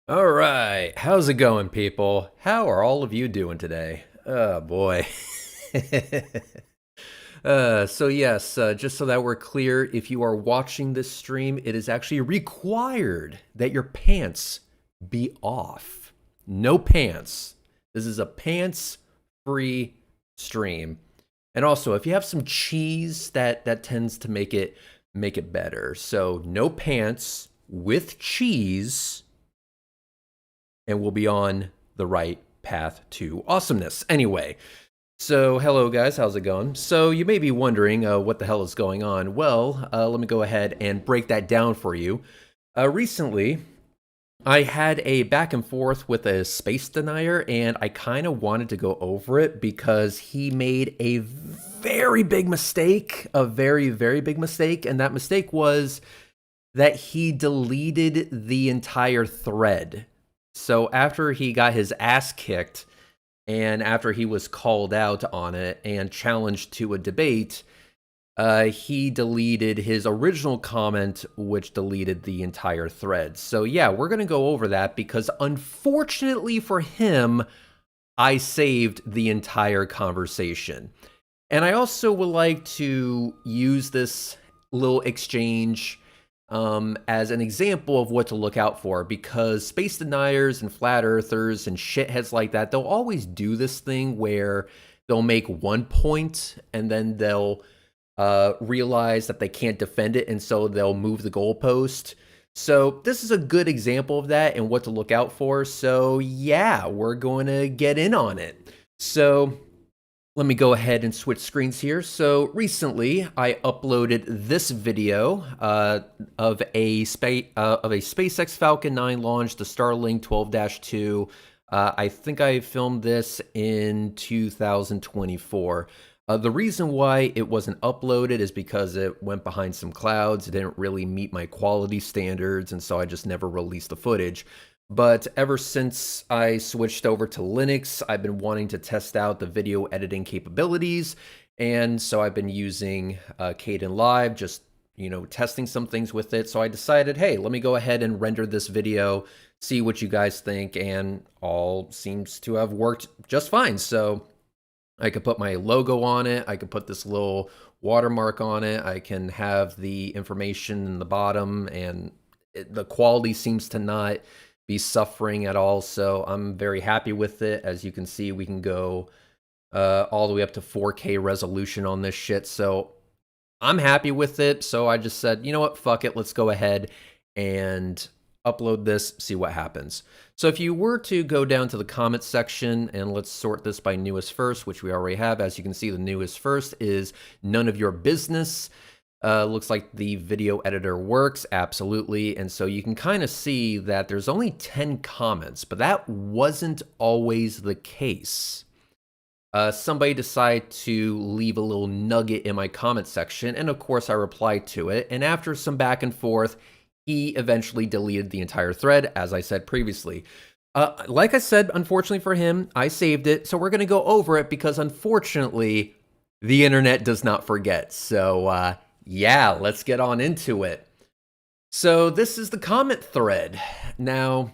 All right, how's it going, people? How are all of you doing today? Oh boy. Just so that we're clear, if you are watching this stream, it is actually required that your pants be off. No pants. This is a pants-free stream. And also, if you have some cheese, that tends to make it better. So no pants with cheese, and we'll be on the right path to awesomeness. Anyway, so hello guys, how's it going? So you may be wondering what the hell is going on. Well, let me go ahead and break that down for you. Recently, I had a back and forth with a space denier, and I kind of wanted to go over it because he made a very big mistake, a very, very big mistake, and that mistake was that he deleted the entire thread. So after he got his ass kicked, and after he was called out on it and challenged to a debate, he deleted his original comment, which deleted the entire thread. So yeah, we're going to go over that because unfortunately for him, I saved the entire conversation. And I also would like to use this little exchange as an example of what to look out for, because space deniers and flat earthers and shitheads like that, they'll always do this thing where they'll make one point and then they'll realize that they can't defend it, and so they'll move the goalpost. So this is a good example of that and what to look out for. So yeah, we're going to get in on it. So let me go ahead and switch screens here. So recently, I uploaded this video of a SpaceX Falcon 9 launch, the Starlink 12-2. I think I filmed this in 2024. The reason why it wasn't uploaded is because it went behind some clouds. It didn't really meet my quality standards, and so I just never released the footage. But ever since I switched over to Linux, I've been wanting to test out the video editing capabilities. And so I've been using Kdenlive, just, testing some things with it. So I decided, hey, let me go ahead and render this video, see what you guys think, and all seems to have worked just fine. So I could put my logo on it. I could put this little watermark on it. I can have the information in the bottom, and the quality seems to not be suffering at all. So I'm very happy with it. As you can see, we can go all the way up to 4K resolution on this shit. So I'm happy with it. So I just said, you know what, fuck it. Let's go ahead and upload this, see what happens. So if you were to go down to the comments section, and let's sort this by newest first, which we already have. As you can see, the newest first is none of your business. Looks like the video editor works, absolutely. And so you can kind of see that there's only 10 comments, but that wasn't always the case. Somebody decided to leave a little nugget in my comment section, and of course I replied to it. And after some back and forth, he eventually deleted the entire thread, as I said previously. Like I said, unfortunately for him, I saved it. So we're going to go over it because unfortunately, the internet does not forget. So yeah, let's get on into it. So this is the comment thread. Now,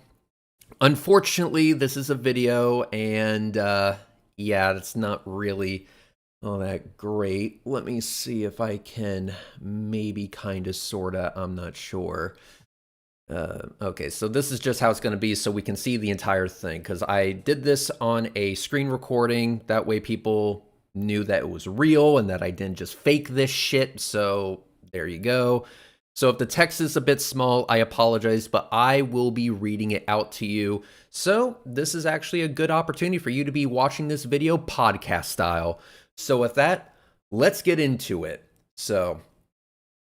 unfortunately, this is a video, and yeah, it's not really all that great. Let me see if I can maybe kind of, sort of, I'm not sure. Okay, so this is just how it's going to be so we can see the entire thing, because I did this on a screen recording. That way people knew that it was real and that I didn't just fake this shit. So there you go. So if the text is a bit small, I apologize, but I will be reading it out to you. So this is actually a good opportunity for you to be watching this video podcast style. So with that, let's get into it. So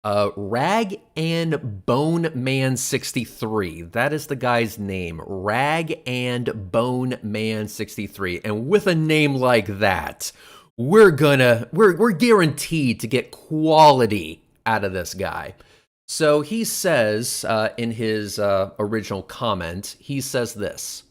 Rag and Bone Man 63. That is the guy's name. Rag and Bone Man 63. And with a name like that, we're guaranteed to get quality out of this guy. So he says in his original comment, he says this.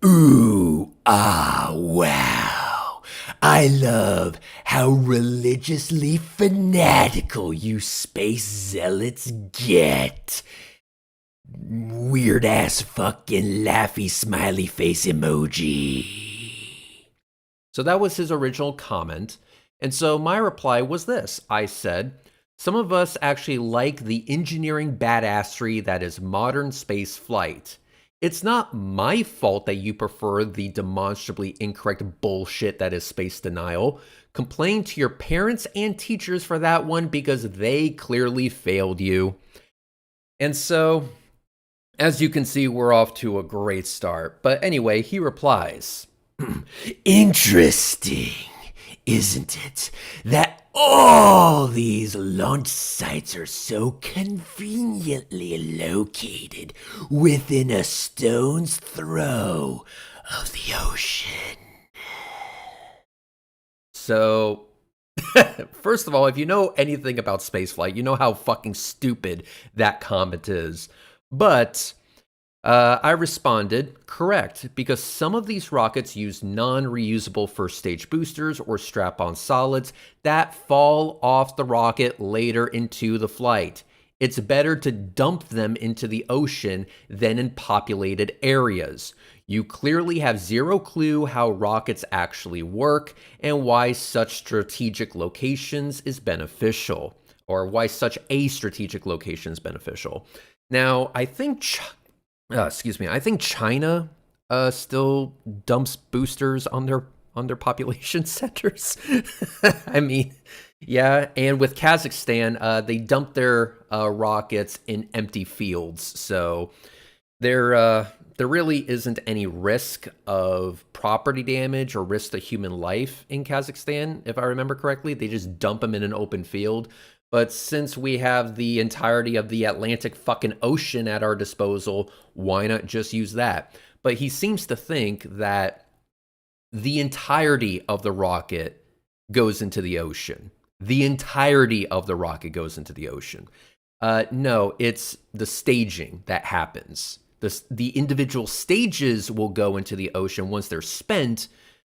Ooh, ah, wow. I love how religiously fanatical you space zealots get. Weird ass fucking laughy smiley face emoji. So that was his original comment. And so my reply was this. I said, some of us actually like the engineering badassery that is modern space flight. It's not my fault that you prefer the demonstrably incorrect bullshit that is space denial. Complain to your parents and teachers for that one because they clearly failed you. And so, as you can see, we're off to a great start. But anyway, he replies, interesting, isn't it, that all these launch sites are so conveniently located within a stone's throw of the ocean. So, first of all, if you know anything about spaceflight, you know how fucking stupid that comment is. But I responded, correct, because some of these rockets use non-reusable first stage boosters or strap-on solids that fall off the rocket later into the flight. It's better to dump them into the ocean than in populated areas. You clearly have zero clue how rockets actually work and why such strategic locations is beneficial, or why such a strategic location is beneficial. Now, I think I think China still dumps boosters on their population centers. I mean, yeah, and with Kazakhstan, they dump their rockets in empty fields, so there really isn't any risk of property damage or risk to human life in Kazakhstan, if I remember correctly. They just dump them in an open field. But since we have the entirety of the Atlantic fucking ocean at our disposal, why not just use that? But he seems to think that the entirety of the rocket goes into the ocean. The entirety of the rocket goes into the ocean. No, it's the staging that happens. The individual stages will go into the ocean once they're spent,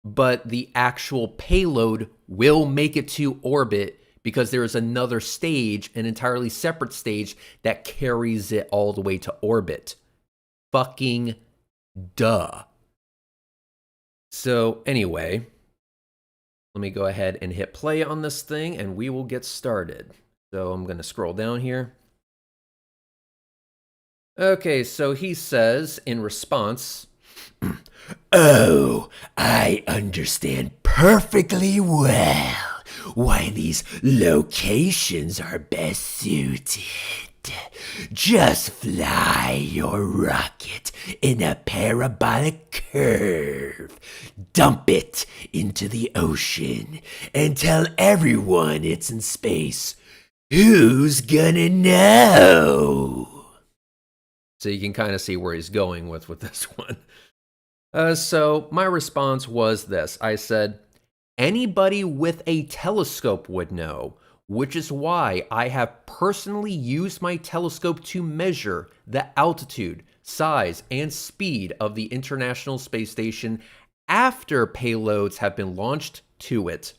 but the actual payload will make it to orbit because there is another stage, an entirely separate stage, that carries it all the way to orbit. Fucking duh. So anyway, let me go ahead and hit play on this thing and we will get started. So I'm going to scroll down here. Okay, so he says in response, "Oh, I understand perfectly well why these locations are best suited. Just fly your rocket in a parabolic curve, dump it into the ocean, and tell everyone it's in space. Who's gonna know?" So you can kind of see where he's going with this one. So my response was this. I said, anybody with a telescope would know, which is why I have personally used my telescope to measure the altitude, size, and speed of the International Space Station after payloads have been launched to it.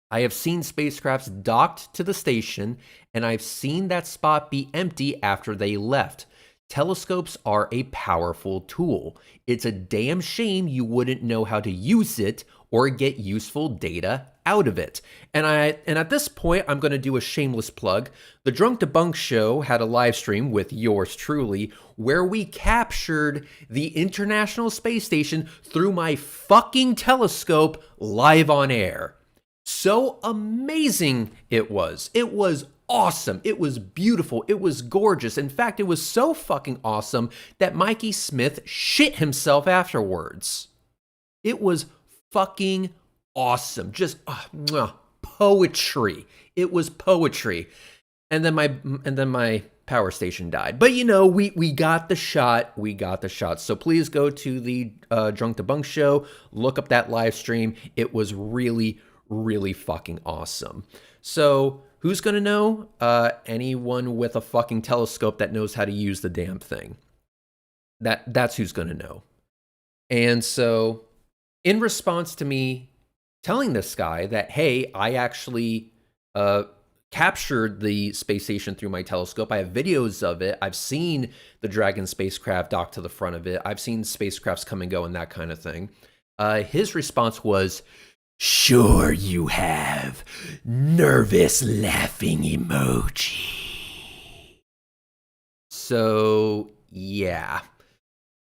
I have seen spacecrafts docked to the station, and I've seen that spot be empty after they left. Telescopes are a powerful tool. It's a damn shame you wouldn't know how to use it or get useful data out of it. And at this point, I'm going to do a shameless plug. The Drunk Debunk Show had a live stream with yours truly where we captured the International Space Station through my fucking telescope live on air. So amazing it was. It was awesome. It was beautiful. It was gorgeous. In fact, it was so fucking awesome that Mikey Smith shit himself afterwards. It was fucking awesome. Just poetry. It was poetry. And then my power station died. But you know, we got the shot. We got the shot. So please go to the Drunk Debunk Show. Look up that live stream. It was really, really fucking awesome. So who's going to know? Anyone with a fucking telescope that knows how to use the damn thing. That's who's going to know. And so in response to me telling this guy that, hey, I actually captured the space station through my telescope. I have videos of it. I've seen the Dragon spacecraft dock to the front of it. I've seen spacecrafts come and go and that kind of thing. His response was, "Sure you have. Nervous laughing emoji." So, yeah.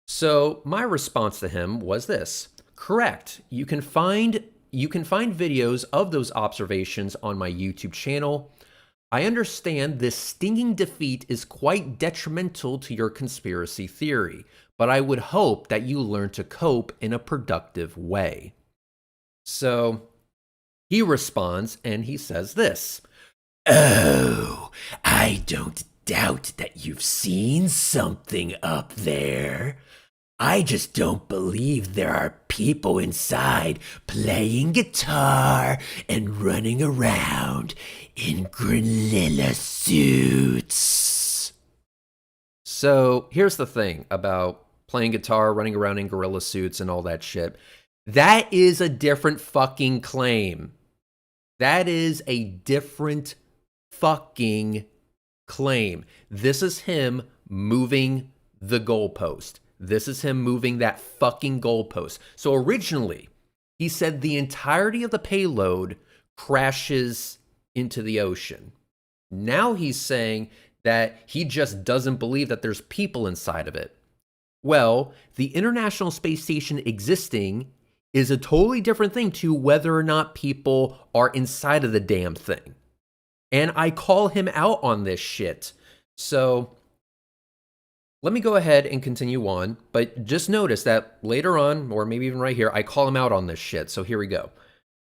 So, my response to him was this. Correct. You can find videos of those observations on my YouTube channel. I understand this stinging defeat is quite detrimental to your conspiracy theory, but I would hope that you learn to cope in a productive way. So he responds and he says this. "Oh, I don't doubt that you've seen something up there. I just don't believe there are people inside playing guitar and running around in gorilla suits." So here's the thing about playing guitar, running around in gorilla suits, and all that shit. That is a different fucking claim. That is a different fucking claim. This is him moving the goalpost. This is him moving that fucking goalpost. So originally, he said the entirety of the payload crashes into the ocean. Now he's saying that he just doesn't believe that there's people inside of it. Well, the International Space Station existing is a totally different thing to whether or not people are inside of the damn thing. And I call him out on this shit. So let me go ahead and continue on, but just notice that later on, or maybe even right here, I call him out on this shit. So here we go.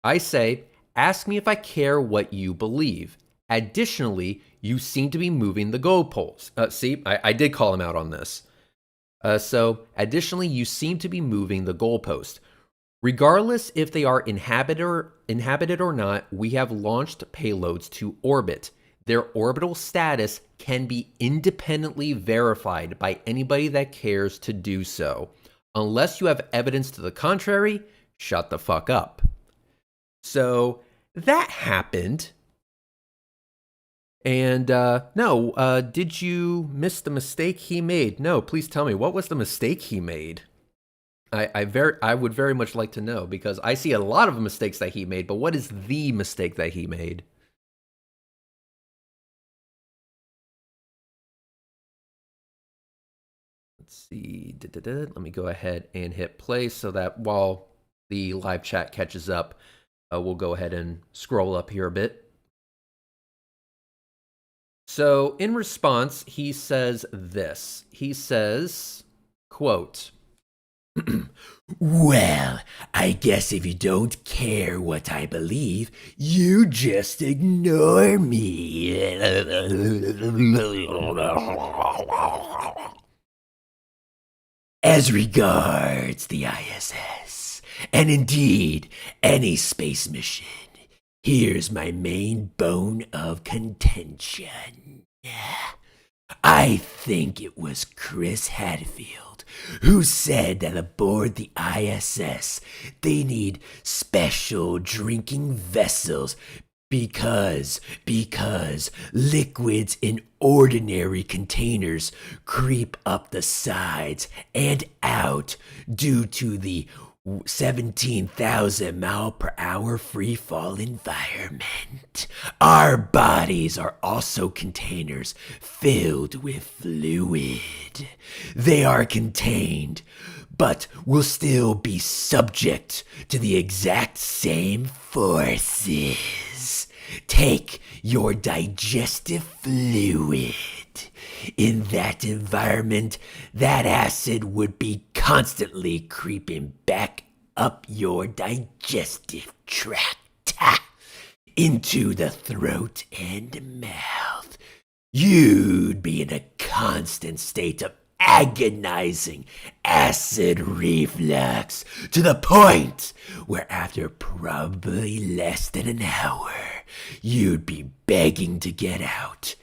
I say, ask me if I care what you believe. Additionally, you seem to be moving the goalposts. See, I did call him out on this. So additionally, you seem to be moving the goalpost. Regardless if they are inhabited or not, we have launched payloads to orbit. Their orbital status can be independently verified by anybody that cares to do so. Unless you have evidence to the contrary, shut the fuck up. So that happened. And did you miss the mistake he made? No, please tell me, what was the mistake he made? I would very much like to know, because I see a lot of mistakes that he made, but what is the mistake that he made? Let's see. Let me go ahead and hit play so that while the live chat catches up, we'll go ahead and scroll up here a bit. So in response, he says this. He says, quote, Well, I guess if you don't care what I believe, you just ignore me. As regards the ISS, and indeed any space mission, here's my main bone of contention. I think it was Chris Hadfield who said that aboard the ISS they need special drinking vessels because liquids in ordinary containers creep up the sides and out due to the 17,000 mile per hour free fall environment. Our bodies are also containers filled with fluid. They are contained, but will still be subject to the exact same forces. Take your digestive fluid. In that environment, that acid would be constantly creeping back up your digestive tract into the throat and mouth. You'd be in a constant state of agonizing acid reflux to the point where after probably less than an hour, you'd be begging to get out.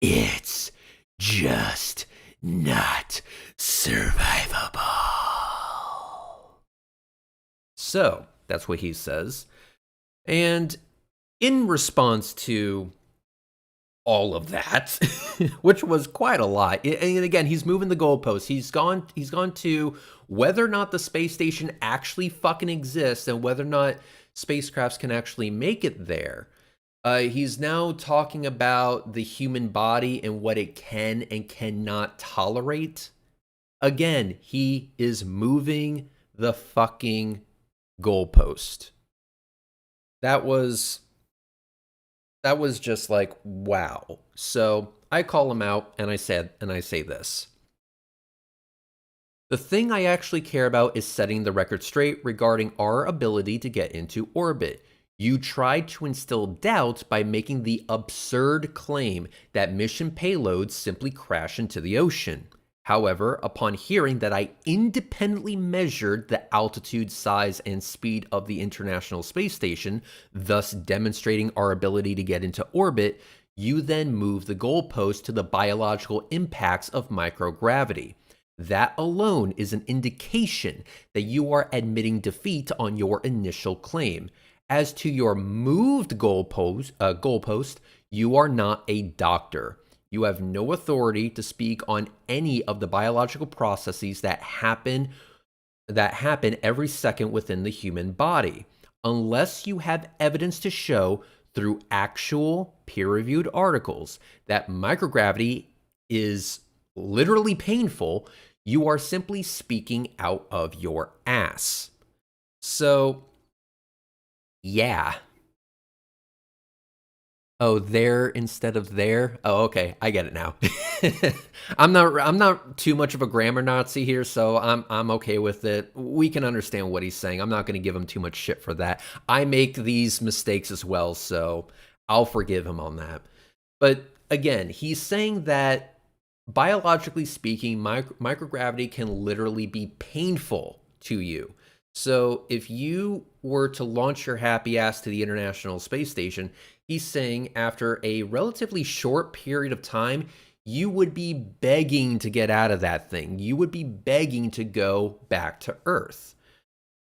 It's just not survivable. So that's what he says. And in response to all of that, which was quite a lot, and again, he's moving the goalposts. He's gone to whether or not the space station actually fucking exists and whether or not spacecrafts can actually make it there. He's now talking about the human body and what it can and cannot tolerate. Again, he is moving the fucking goalpost. That was just like, wow. So I call him out and I say this. The thing I actually care about is setting the record straight regarding our ability to get into orbit. You tried to instill doubt by making the absurd claim that mission payloads simply crash into the ocean. However, upon hearing that I independently measured the altitude, size, and speed of the International Space Station, thus demonstrating our ability to get into orbit, You then move the goalpost to the biological impacts of microgravity. That alone is an indication that you are admitting defeat on your initial claim. As to your moved goalpost, you are not a doctor. You have no authority to speak on any of the biological processes that happen every second within the human body, unless you have evidence to show through actual peer-reviewed articles that microgravity is literally painful. You are simply speaking out of your ass. So, yeah. Oh, there instead of there? Oh, okay, I get it now. I'm not too much of a grammar Nazi here, so I'm okay with it. We can understand what he's saying. I'm not going to give him too much shit for that. I make these mistakes as well, so I'll forgive him on that. But again, he's saying that biologically speaking, microgravity can literally be painful to you. So if you were to launch your happy ass to the International Space Station, he's saying after a relatively short period of time, you would be begging to get out of that thing. You would be begging to go back to Earth.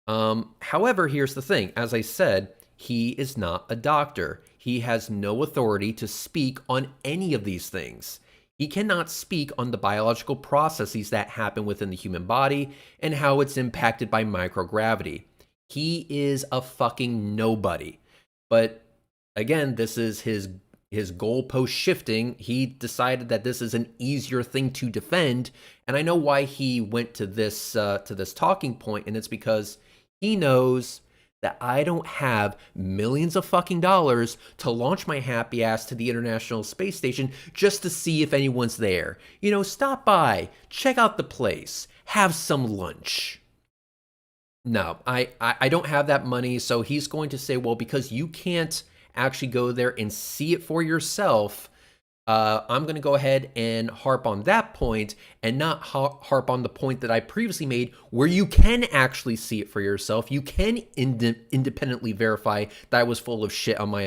However, here's the thing. As I said, he is not a doctor. He has no authority to speak on any of these things. He cannot speak on the biological processes that happen within the human body and how it's impacted by microgravity. He is a fucking nobody. But again, this is his goalpost shifting. He decided that this is an easier thing to defend, and I know why he went to this talking point, and it's because he knows that I don't have millions of fucking dollars to launch my happy ass to the International Space Station just to see if anyone's there. You know, stop by, check out the place, have some lunch. No, I don't have that money, so he's going to say, well, because you can't actually go there and see it for yourself, I'm going to go ahead and harp on that point and not harp on the point that I previously made where you can actually see it for yourself. You can independently verify that I was full of shit on my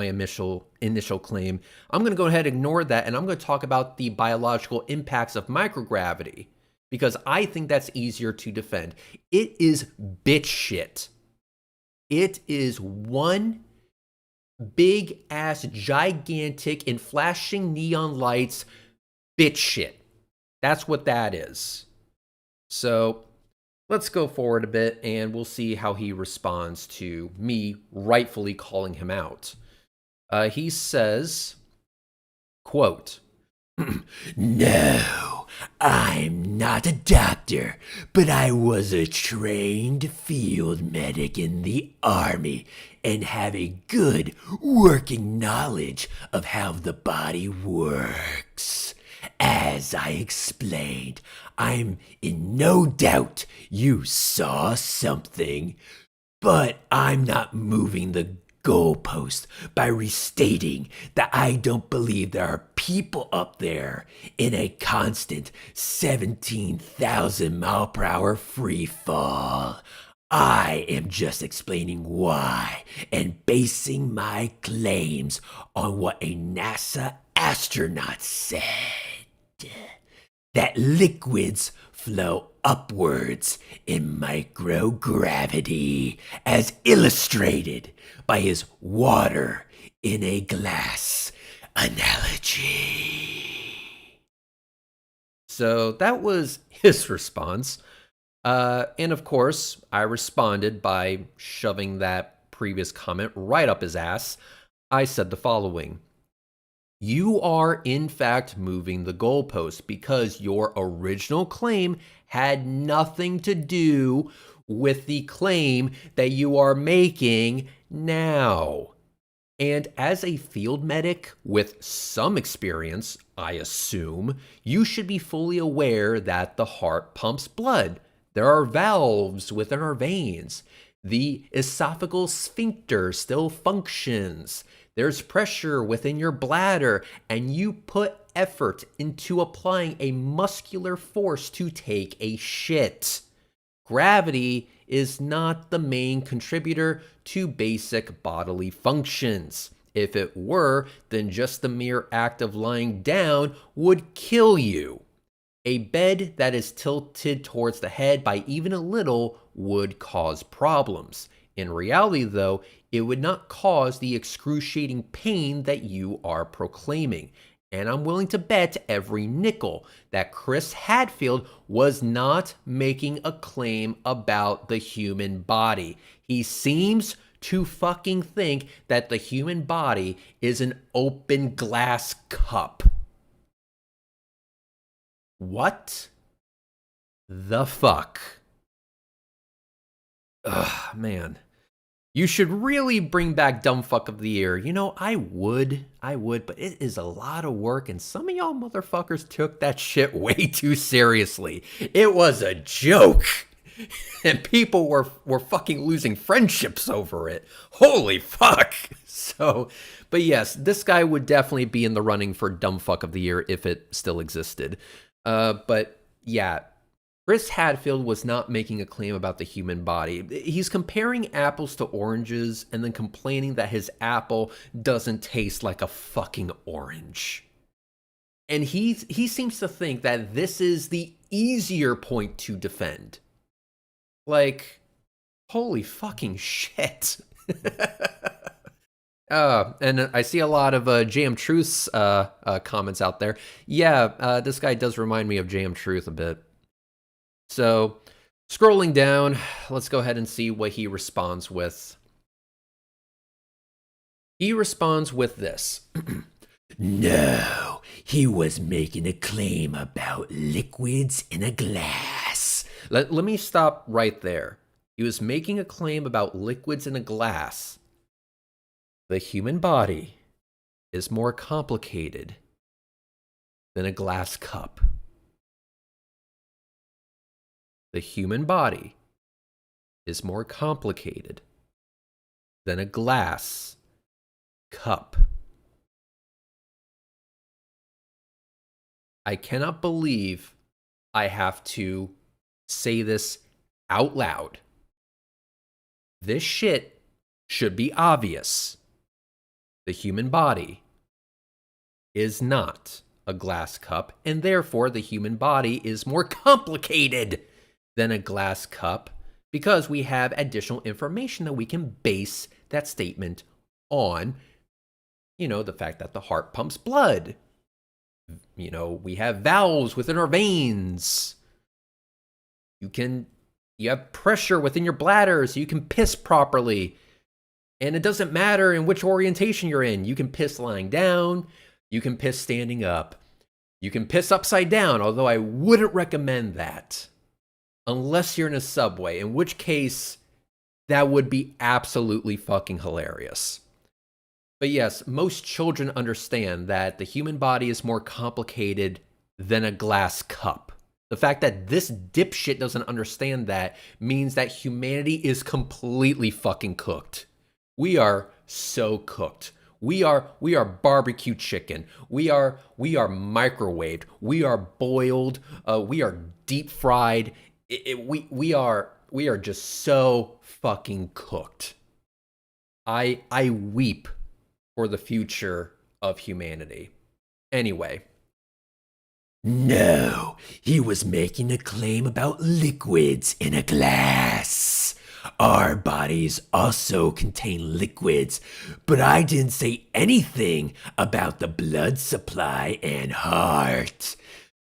initial claim. I'm going to go ahead and ignore that, and I'm going to talk about the biological impacts of microgravity because I think that's easier to defend. It is bitch shit. It is one big ass, gigantic, and flashing neon lights bitch shit. That's what that is. So let's go forward a bit and we'll see how he responds to me rightfully calling him out. He says, quote, No, I'm not a doctor, but I was a trained field medic in the Army and have a good working knowledge of how the body works. As I explained, I'm in no doubt you saw something, but I'm not moving the goalpost by restating that I don't believe there are people up there in a constant 17,000 mile per hour free fall. I am just explaining why and basing my claims on what a NASA astronaut said. That liquids flow upwards in microgravity, as illustrated by his water in a glass analogy. So that was his response. And of course, I responded by shoving that previous comment right up his ass. I said the following. You are, in fact, moving the goalpost because your original claim had nothing to do with the claim that you are making now. And as a field medic with some experience, I assume, you should be fully aware that the heart pumps blood. There are valves within our veins. The esophageal sphincter still functions. There's pressure within your bladder, and you put effort into applying a muscular force to take a shit. Gravity is not the main contributor to basic bodily functions. If it were, then just the mere act of lying down would kill you. A bed that is tilted towards the head by even a little would cause problems. In reality, though, it would not cause the excruciating pain that you are proclaiming. And I'm willing to bet every nickel that Chris Hadfield was not making a claim about the human body. He seems to fucking think that the human body is an open glass cup. What the fuck? Ugh, man. You should really bring back Dumb Fuck of the Year. You know, I would, but it is a lot of work, and some of y'all motherfuckers took that shit way too seriously. It was a joke, and people were fucking losing friendships over it. Holy fuck. So, but yes, this guy would definitely be in the running for Dumb Fuck of the Year if it still existed. But yeah, Chris Hadfield was not making a claim about the human body. He's comparing apples to oranges and then complaining that his apple doesn't taste like a fucking orange. And he seems to think that this is the easier point to defend. Like, holy fucking shit. And I see a lot of JM Truth's comments out there. Yeah, this guy does remind me of JM Truth a bit. So, scrolling down, let's go ahead and see what he responds with. He responds with this. No, he was making a claim about liquids in a glass. Let me stop right there. He was making a claim about liquids in a glass. The human body is more complicated than a glass cup. The human body is more complicated than a glass cup. I cannot believe I have to say this out loud. This shit should be obvious. The human body is not a glass cup, and therefore the human body is more complicated than a glass cup because we have additional information that we can base that statement on. You know, the fact that the heart pumps blood. You know, we have valves within our veins. You have pressure within your bladder so you can piss properly. And it doesn't matter in which orientation you're in. You can piss lying down. You can piss standing up. You can piss upside down, although I wouldn't recommend that. Unless you're in a subway, in which case that would be absolutely fucking hilarious. But yes, most children understand that the human body is more complicated than a glass cup. The fact that this dipshit doesn't understand that means that humanity is completely fucking cooked. We are so cooked. We are barbecue chicken. We are microwaved. We are boiled. We are deep fried. We are just so fucking cooked. I weep for the future of humanity. Anyway. No, he was making a claim about liquids in a glass. Our bodies also contain liquids, but I didn't say anything about the blood supply and heart.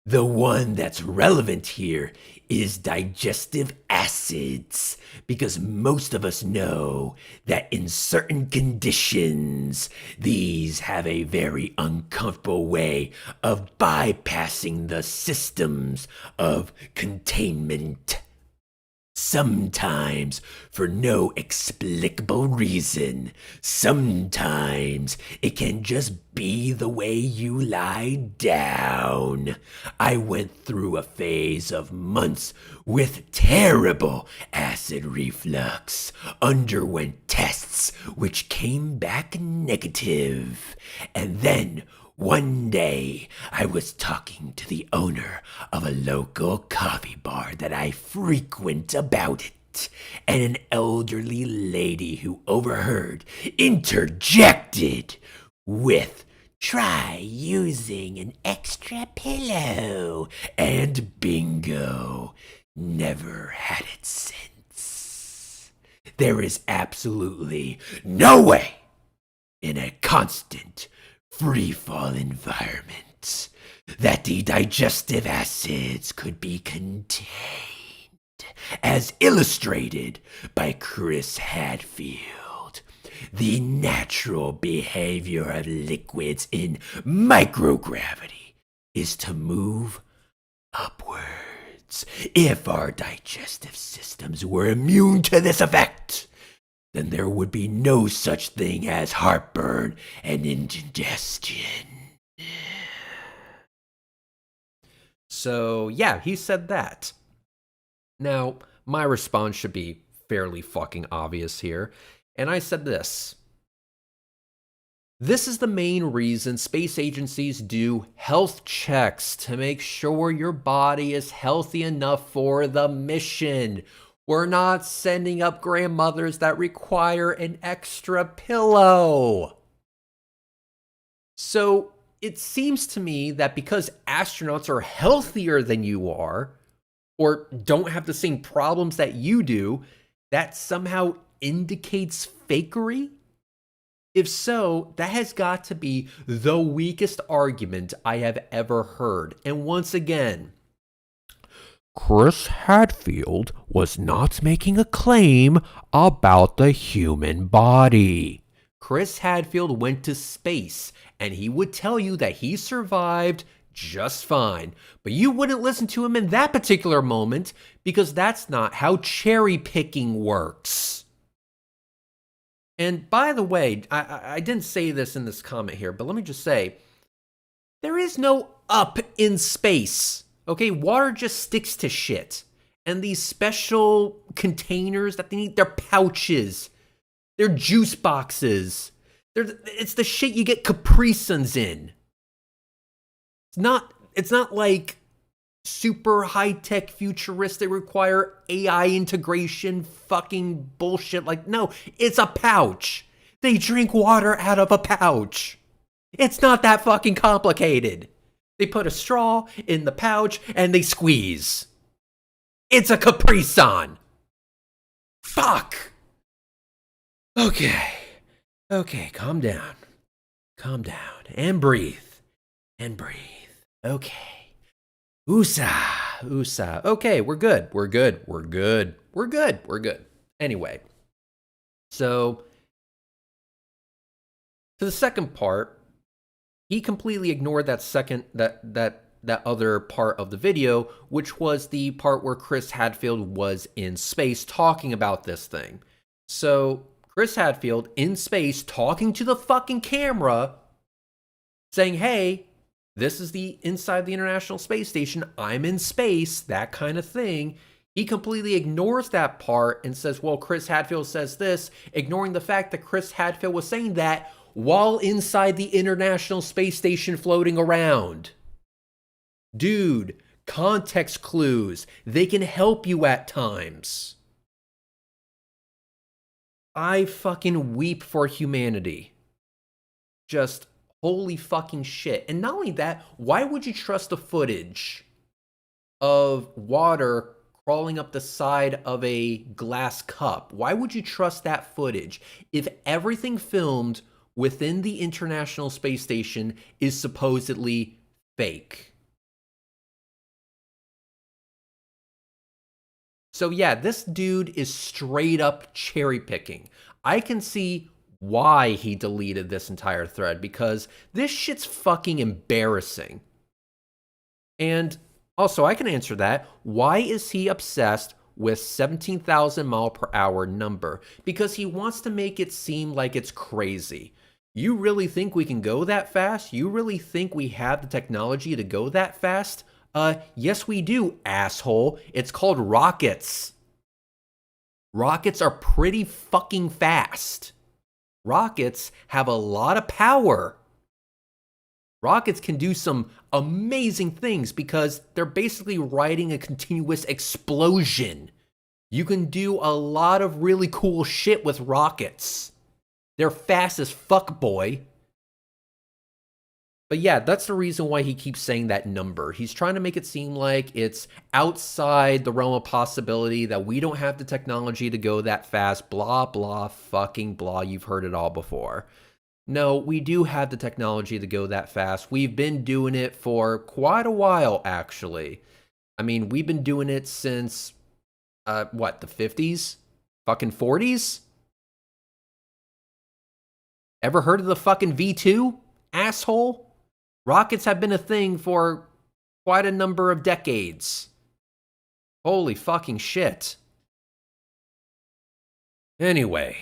The one that's relevant here is digestive acids, because most of us know that in certain conditions, these have a very uncomfortable way of bypassing the systems of containment. Sometimes for no explicable reason. Sometimes it can just be the way you lie down. I went through a phase of months with terrible acid reflux, underwent tests which came back negative, and then one day, I was talking to the owner of a local coffee bar that I frequent about and an elderly lady who overheard interjected with, "Try using an extra pillow," and bingo, never had it since. There is absolutely no way in a constant free-fall environment that the digestive acids could be contained, as illustrated by Chris Hadfield. The natural behavior of liquids in microgravity is to move upwards. If our digestive systems were immune to this effect, then there would be no such thing as heartburn and indigestion. So, yeah, he said that. Now, my response should be fairly fucking obvious here. And I said this. This is the main reason space agencies do health checks, to make sure your body is healthy enough for the mission. We're not sending up grandmothers that require an extra pillow. So it seems to me that because astronauts are healthier than you are, or don't have the same problems that you do, that somehow indicates fakery? If so, that has got to be the weakest argument I have ever heard. And once again, Chris Hadfield was not making a claim about the human body. Chris Hadfield went to space, and he would tell you that he survived just fine. But you wouldn't listen to him in that particular moment, because that's not how cherry picking works. And by the way, I didn't say this in this comment here, but let me just say, there is no up in space. Okay, water just sticks to shit. And these special containers that they need, they're pouches. They're juice boxes. It's the shit you get Capri Suns in. It's not like super high-tech futuristic require AI integration fucking bullshit. Like, no, it's a pouch. They drink water out of a pouch. It's not that fucking complicated. They put a straw in the pouch and they squeeze. It's a Capri Sun. Fuck. Okay, calm down. Calm down. And breathe. Okay. Oosa. Okay, we're good. Anyway. So, to the second part, he completely ignored that other part of the video, which was the part where Chris Hadfield was in space talking about this thing. So, Chris Hadfield in space talking to the fucking camera, saying, "Hey, this is the inside the International Space Station. I'm in space," that kind of thing. He completely ignores that part and says, well, Chris Hadfield says this, ignoring the fact that Chris Hadfield was saying that while inside the International Space Station floating around. Dude, context clues. They can help you at times. I fucking weep for humanity. Just holy fucking shit. And not only that, why would you trust the footage of water crawling up the side of a glass cup? Why would you trust that footage if everything filmed within the International Space Station is supposedly fake? So yeah, this dude is straight up cherry picking. I can see why he deleted this entire thread, because this shit's fucking embarrassing. And also, I can answer that. Why is he obsessed with 17,000 mile per hour number? Because he wants to make it seem like it's crazy. You really think we can go that fast? You really think we have the technology to go that fast? Yes we do, asshole. It's called rockets. Rockets are pretty fucking fast. Rockets have a lot of power. Rockets can do some amazing things because they're basically riding a continuous explosion. You can do a lot of really cool shit with rockets. They're fast as fuck, boy. But yeah, that's the reason why he keeps saying that number. He's trying to make it seem like it's outside the realm of possibility, that we don't have the technology to go that fast, blah, blah, fucking blah. You've heard it all before. No, we do have the technology to go that fast. We've been doing it for quite a while, actually. I mean, we've been doing it since, what, the 50s? Fucking 40s? Ever heard of the fucking V2? Asshole? Rockets have been a thing for quite a number of decades. Holy fucking shit. Anyway.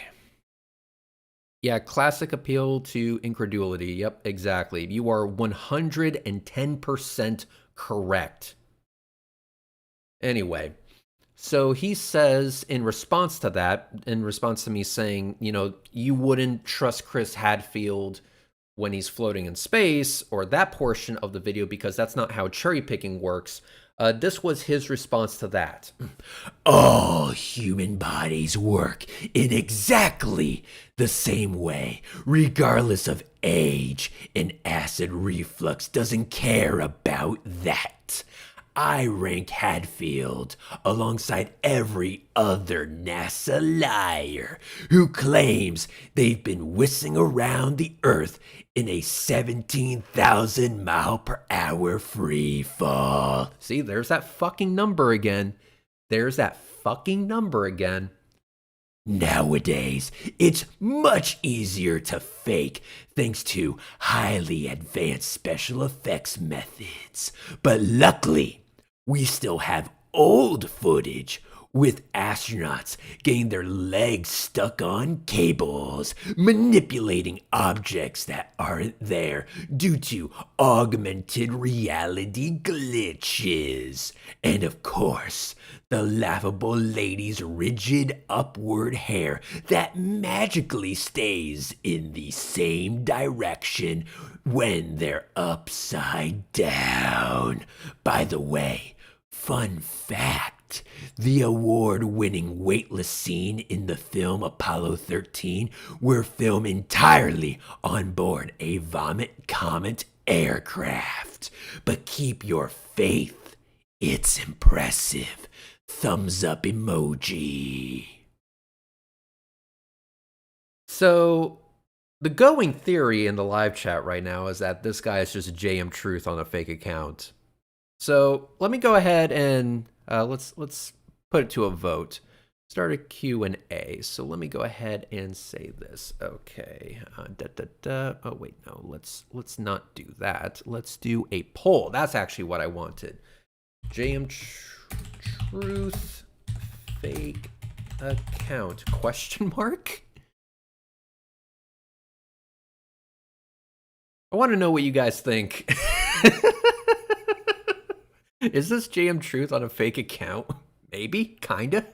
Yeah, classic appeal to incredulity. Yep, exactly. You are 110% correct. Anyway, so he says in response to that, in response to me saying, you know, you wouldn't trust Chris Hadfield when he's floating in space, or that portion of the video, because that's not how cherry picking works. This was his response to that. All human bodies work in exactly the same way, regardless of age, and acid reflux doesn't care about that. I rank Hadfield alongside every other NASA liar who claims they've been whistling around the Earth in a 17,000 mile per hour free fall. See, there's that fucking number again. There's that fucking number again. Nowadays, it's much easier to fake thanks to highly advanced special effects methods. But luckily, we still have old footage with astronauts getting their legs stuck on cables, manipulating objects that aren't there due to augmented reality glitches. And of course, the laughable lady's rigid upward hair that magically stays in the same direction when they're upside down. By the way, fun fact, the award-winning weightless scene in the film Apollo 13 were filmed entirely on board a Vomit Comet aircraft. But keep your faith, it's impressive. Thumbs up emoji. So, the going theory in the live chat right now is that this guy is just JM Truth on a fake account. So let me go ahead and let's put it to a vote. Start a Q&A. So let me go ahead and say this. Okay. Oh wait, no. Let's not do that. Let's do a poll. That's actually what I wanted. JM Truth fake account question mark? I want to know what you guys think. Is this JM Truth on a fake account? Maybe, kinda.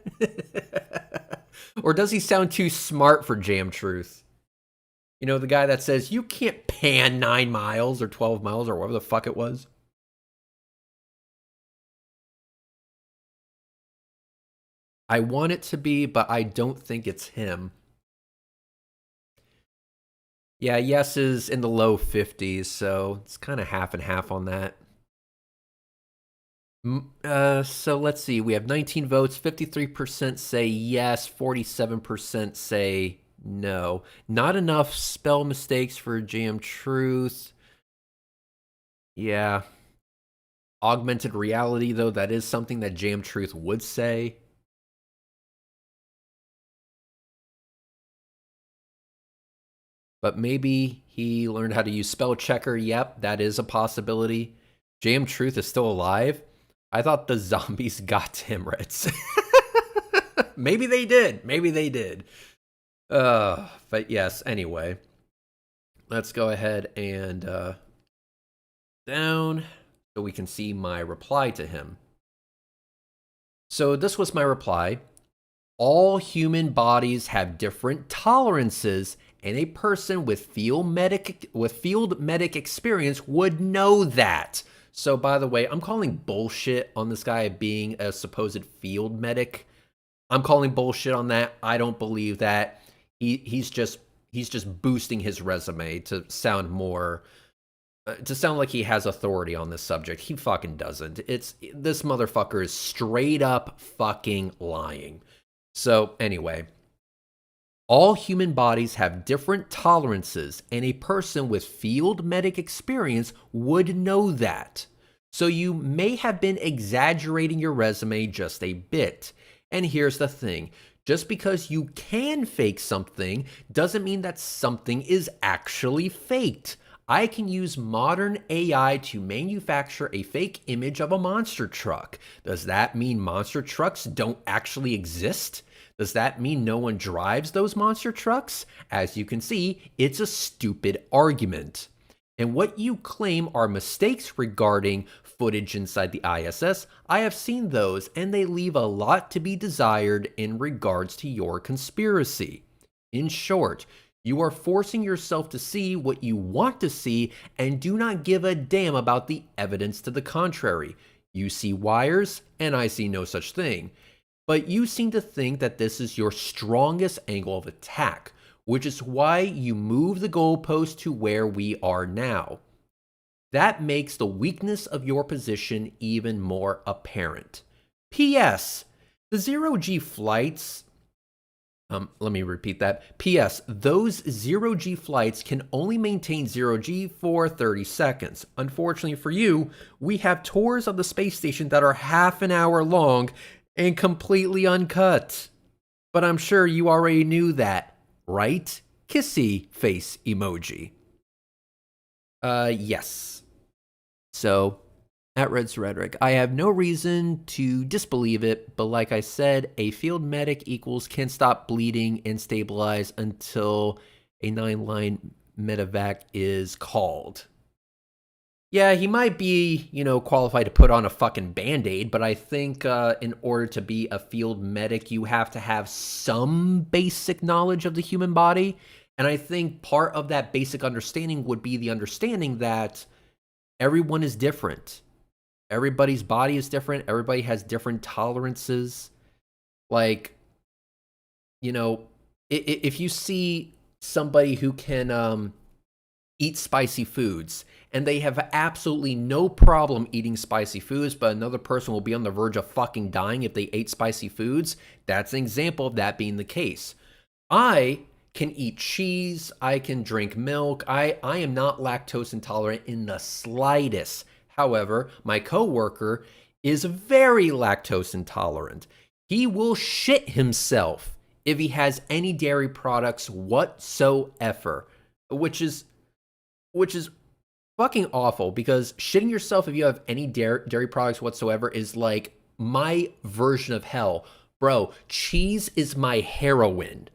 Or does he sound too smart for JM Truth? You know, the guy that says, you can't pan 9 miles or 12 miles or whatever the fuck it was. I want it to be, but I don't think it's him. Yeah, yes is in the low 50s, so it's kind of half and half on that. So let's see. We have 19 votes. 53% say yes. 47% say no. Not enough spell mistakes for JM Truth. Yeah. Augmented reality, though, that is something that JM Truth would say. But maybe he learned how to use spell checker. Yep, that is a possibility. JM Truth is still alive. I thought the zombies got to him, Ritz. Maybe they did. Maybe they did. But yes, anyway. Let's go ahead and down so we can see my reply to him. So this was my reply. All human bodies have different tolerances, and a person with field medic experience would know that. So, by the way, I'm calling bullshit on this guy being a supposed field medic. I'm calling bullshit on that. I don't believe that. He's just boosting his resume to sound more to sound like he has authority on this subject. He fucking doesn't. This motherfucker is straight up fucking lying. So anyway, all human bodies have different tolerances, and a person with field medic experience would know that. So you may have been exaggerating your resume just a bit. And here's the thing. Just because you can fake something doesn't mean that something is actually faked. I can use modern AI to manufacture a fake image of a monster truck. Does that mean monster trucks don't actually exist? Does that mean no one drives those monster trucks? As you can see, it's a stupid argument. And what you claim are mistakes regarding footage inside the ISS, I have seen those, and they leave a lot to be desired in regards to your conspiracy. In short, you are forcing yourself to see what you want to see and do not give a damn about the evidence to the contrary. You see wires, and I see no such thing. But you seem to think that this is your strongest angle of attack, which is why you move the goalpost to where we are now. That makes the weakness of your position even more apparent. P.S. The zero-G flights... let me repeat that. P.S. Those zero-G flights can only maintain zero-G for 30 seconds. Unfortunately for you, we have tours of the space station that are half an hour long and completely uncut. But I'm sure you already knew that, right? Kissy face emoji. Yes. So, at Red's Rhetoric, I have no reason to disbelieve it, but like I said, a field medic equals can stop bleeding and stabilize until a 9-line medevac is called. Yeah, he might be, qualified to put on a fucking Band-Aid, but I think in order to be a field medic, you have to have some basic knowledge of the human body. And I think part of that basic understanding would be the understanding that everyone is different. Everybody's body is different. Everybody has different tolerances. Like, if you see somebody who can eat spicy foods and they have absolutely no problem eating spicy foods, but another person will be on the verge of fucking dying if they ate spicy foods, that's an example of that being the case. I can eat cheese. I can drink milk. I am not lactose intolerant in the slightest. However, my coworker is very lactose intolerant. He will shit himself if he has any dairy products whatsoever, which is fucking awful, because shitting yourself if you have any dairy products whatsoever is like my version of hell. Bro, cheese is my heroin.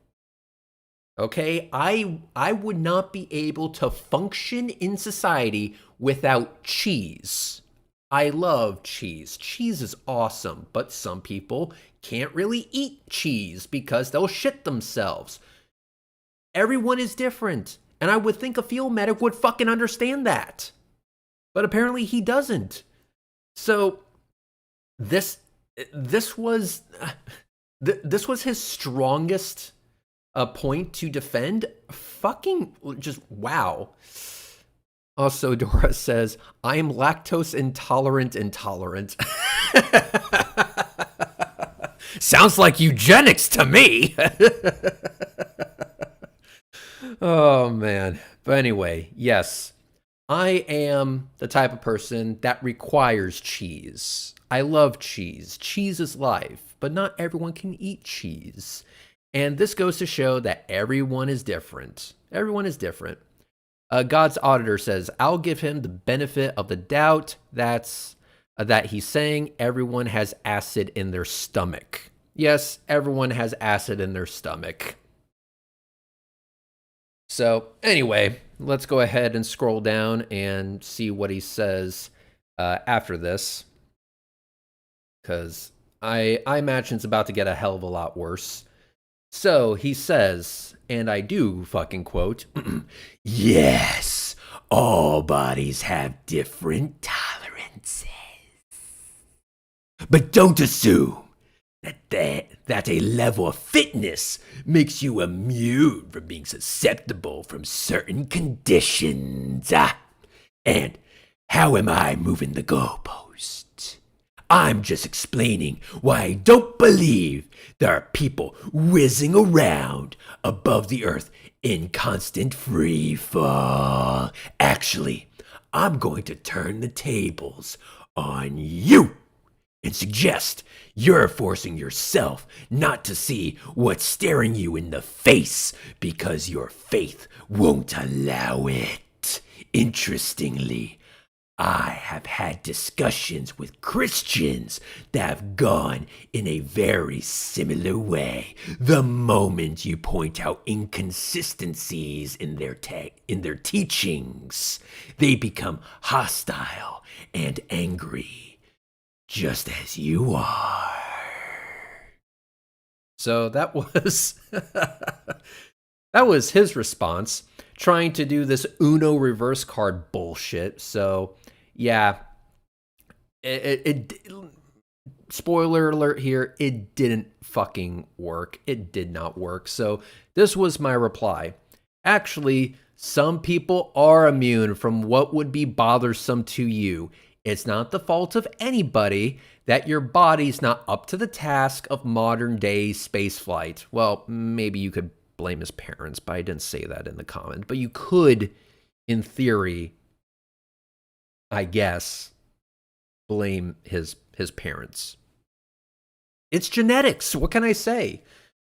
Okay, I would not be able to function in society without cheese. I love cheese. Cheese is awesome, but some people can't really eat cheese because they'll shit themselves. Everyone is different, and I would think a field medic would fucking understand that. But apparently he doesn't. So this was his strongest point to defend. Fucking just wow. Also, Dora says, I am lactose intolerant. Sounds like eugenics to me. Oh, man. But anyway, yes, I am the type of person that requires cheese. I love cheese. Cheese is life, but not everyone can eat cheese. And this goes to show that everyone is different. Everyone is different. God's Auditor says, I'll give him the benefit of the doubt that he's saying everyone has acid in their stomach. Yes, everyone has acid in their stomach. So anyway, let's go ahead and scroll down and see what he says after this. Because I imagine it's about to get a hell of a lot worse. So he says, and I do fucking quote, Yes, all bodies have different tolerances. But don't assume that that a level of fitness makes you immune from being susceptible from certain conditions. And how am I moving the goalpost? I'm just explaining why I don't believe there are people whizzing around above the earth in constant free fall. Actually, I'm going to turn the tables on you and suggest you're forcing yourself not to see what's staring you in the face because your faith won't allow it. Interestingly, I have had discussions with Christians that have gone in a very similar way. The moment you point out inconsistencies in their teachings, they become hostile and angry, just as you are. So that was that was his response, trying to do this Uno reverse card bullshit. So yeah, it spoiler alert here, it didn't fucking work. It did not work. So this was my reply. Actually, some people are immune from what would be bothersome to you. It's not the fault of anybody that your body's not up to the task of modern day spaceflight. Well, maybe you could blame his parents, but I didn't say that in the comment. But you could, in theory, I guess, blame his parents. It's genetics. What can I say?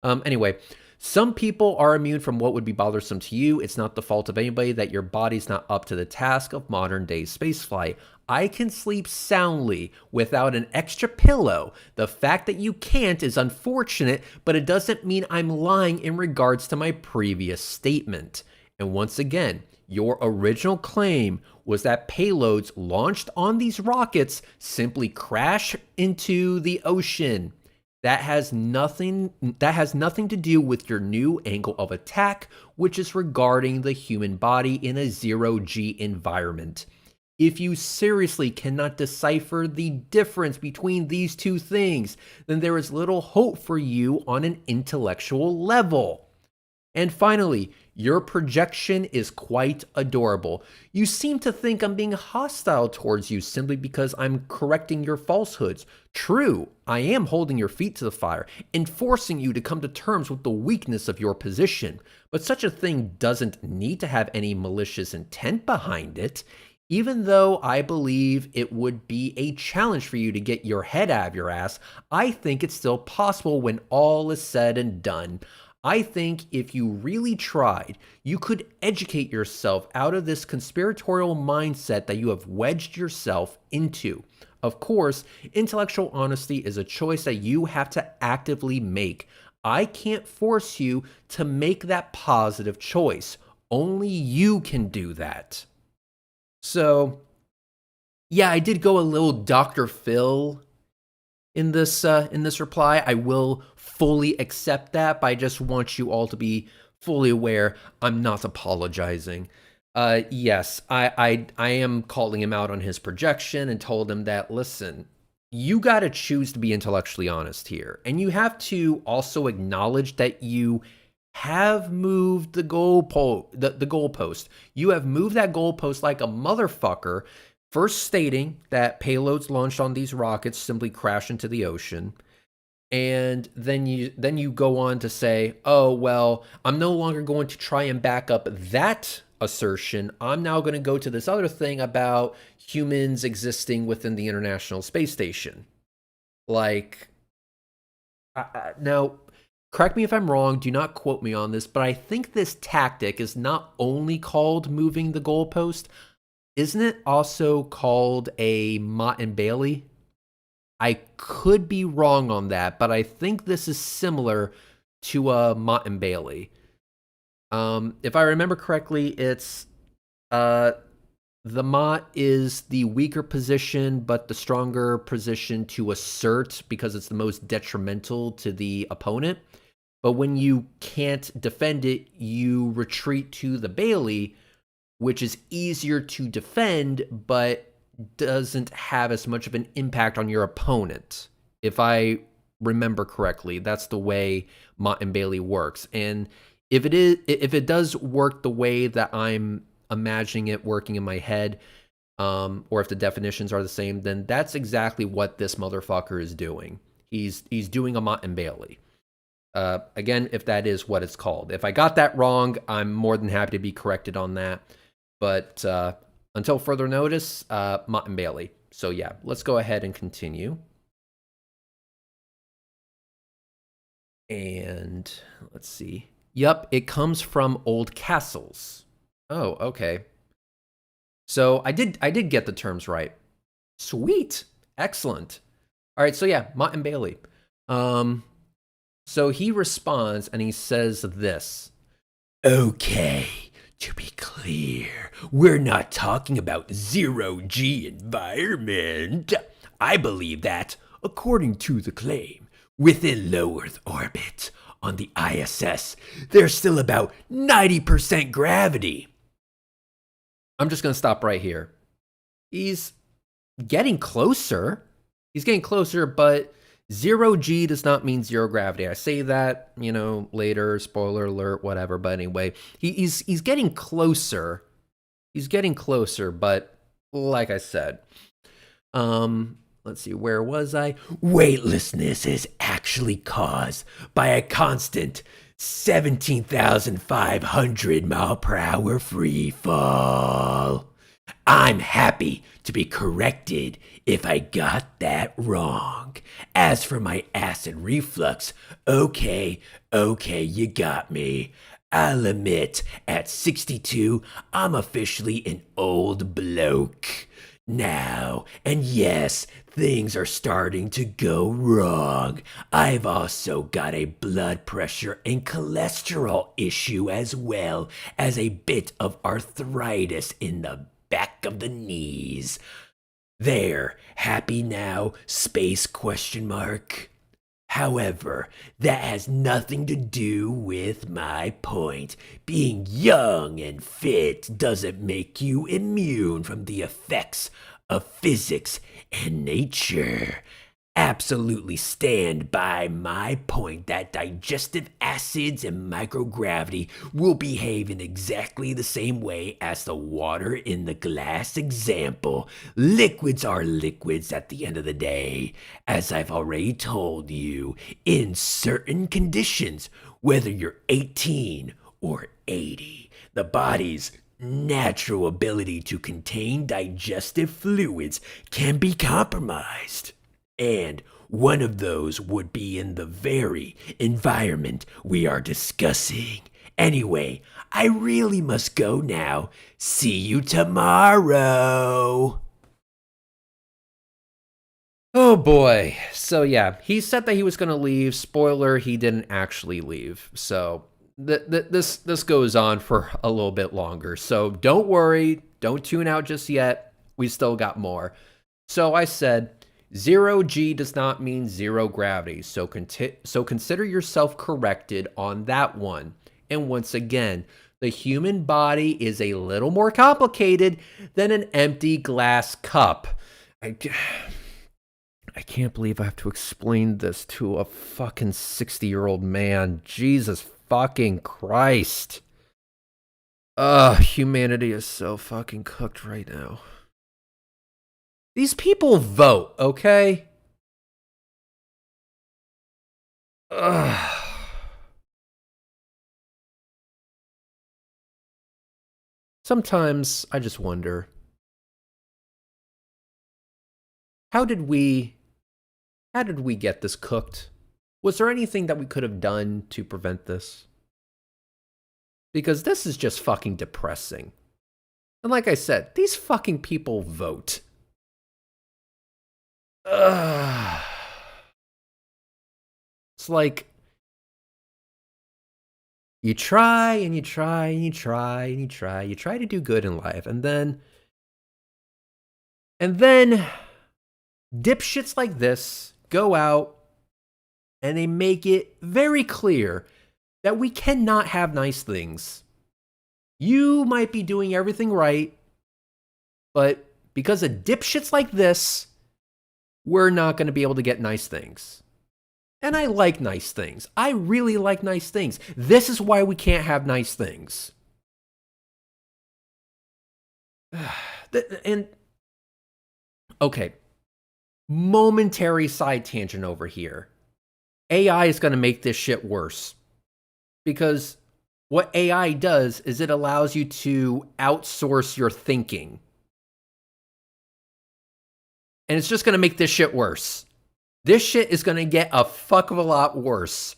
Anyway, some people are immune from what would be bothersome to you. It's not the fault of anybody that your body's not up to the task of modern day spaceflight. I can sleep soundly without an extra pillow. The fact that you can't is unfortunate, but it doesn't mean I'm lying in regards to my previous statement. And once again, your original claim was that payloads launched on these rockets simply crash into the ocean. That has nothing to do with your new angle of attack, which is regarding the human body in a zero-G environment. If you seriously cannot decipher the difference between these two things, then there is little hope for you on an intellectual level. And finally, your projection is quite adorable. You seem to think I'm being hostile towards you simply because I'm correcting your falsehoods. True, I am holding your feet to the fire and forcing you to come to terms with the weakness of your position. But such a thing doesn't need to have any malicious intent behind it. Even though I believe it would be a challenge for you to get your head out of your ass, I think it's still possible when all is said and done. I think if you really tried, you could educate yourself out of this conspiratorial mindset that you have wedged yourself into. Of course, intellectual honesty is a choice that you have to actively make. I can't force you to make that positive choice. Only you can do that. So, yeah, I did go a little Dr. Phil in this reply. I will fully accept that, but I just want you all to be fully aware I'm not apologizing. Yes, I am calling him out on his projection and told him that, listen, you got to choose to be intellectually honest here. And you have to also acknowledge that you have moved the goalpost. You have moved that goalpost like a motherfucker, first stating that payloads launched on these rockets simply crash into the ocean. And then you go on to say, oh, well, I'm no longer going to try and back up that assertion. I'm now going to go to this other thing about humans existing within the International Space Station. Like, now, correct me if I'm wrong, do not quote me on this, but I think this tactic is not only called moving the goalpost. Isn't it also called a Mott and Bailey? I could be wrong on that, but I think this is similar to a Mott and Bailey. If I remember correctly, it's the Mott is the weaker position, but the stronger position to assert because it's the most detrimental to the opponent. But when you can't defend it, you retreat to the Bailey, which is easier to defend, but doesn't have as much of an impact on your opponent. If I remember correctly. That's the way Mott and Bailey works. And if it does work the way that I'm imagining it working in my head, or if the definitions are the same, then that's exactly what this motherfucker is doing. He's doing a Mott and Bailey. Again, if that is what it's called. If I got that wrong, I'm more than happy to be corrected on that. But until further notice, Mott and Bailey. So yeah, let's go ahead and continue. And let's see. Yep, it comes from old castles. Oh, okay. So I did get the terms right. Sweet. Excellent. All right, so yeah, Mott and Bailey. So he responds and he says this. Okay, to be clear, we're not talking about zero-G environment. I believe that, according to the claim, within low Earth orbit on the ISS, there's still about 90% gravity. I'm just going to stop right here. He's getting closer. He's getting closer, but zero G does not mean zero gravity. I say that, later, spoiler alert, whatever. But anyway, he's getting closer. He's getting closer, but like I said, let's see, where was I? Weightlessness is actually caused by a constant 17,500 mile per hour free fall. I'm happy to be corrected if I got that wrong. As for my acid reflux, okay, you got me. I'll admit, at 62, I'm officially an old bloke now, and yes, things are starting to go wrong. I've also got a blood pressure and cholesterol issue, as well as a bit of arthritis in the back of the knees. There, happy now? Space question mark. However, that has nothing to do with my point. Being young and fit doesn't make you immune from the effects of physics and nature. Absolutely stand by my point that digestive acids and microgravity will behave in exactly the same way as the water in the glass example. Liquids are liquids at the end of the day. As I've already told you, in certain conditions, whether you're 18 or 80, the body's natural ability to contain digestive fluids can be compromised. And one of those would be in the very environment we are discussing. Anyway, I really must go now. See you tomorrow. Oh boy. So yeah, he said that he was going to leave. Spoiler, he didn't actually leave. So this goes on for a little bit longer. So don't worry, don't tune out just yet. We still got more. So I said, zero G does not mean zero gravity, so consider yourself corrected on that one. And once again, the human body is a little more complicated than an empty glass cup. I can't believe I have to explain this to a fucking 60-year-old man. Jesus fucking Christ. Humanity is so fucking cooked right now. These people vote, okay? Ugh. Sometimes I just wonder, how did we get this cooked? Was there anything that we could have done to prevent this? Because this is just fucking depressing. And like I said, these fucking people vote. It's like you try and you try and you try and you try. You try to do good in life, and then dipshits like this go out and they make it very clear that we cannot have nice things. You might be doing everything right, but because of dipshits like this, we're not going to be able to get nice things. And I like nice things. I really like nice things. This is why we can't have nice things. And, okay, momentary side tangent over here. AI is going to make this shit worse. Because what AI does is it allows you to outsource your thinking. And it's just going to make this shit worse. This shit is going to get a fuck of a lot worse.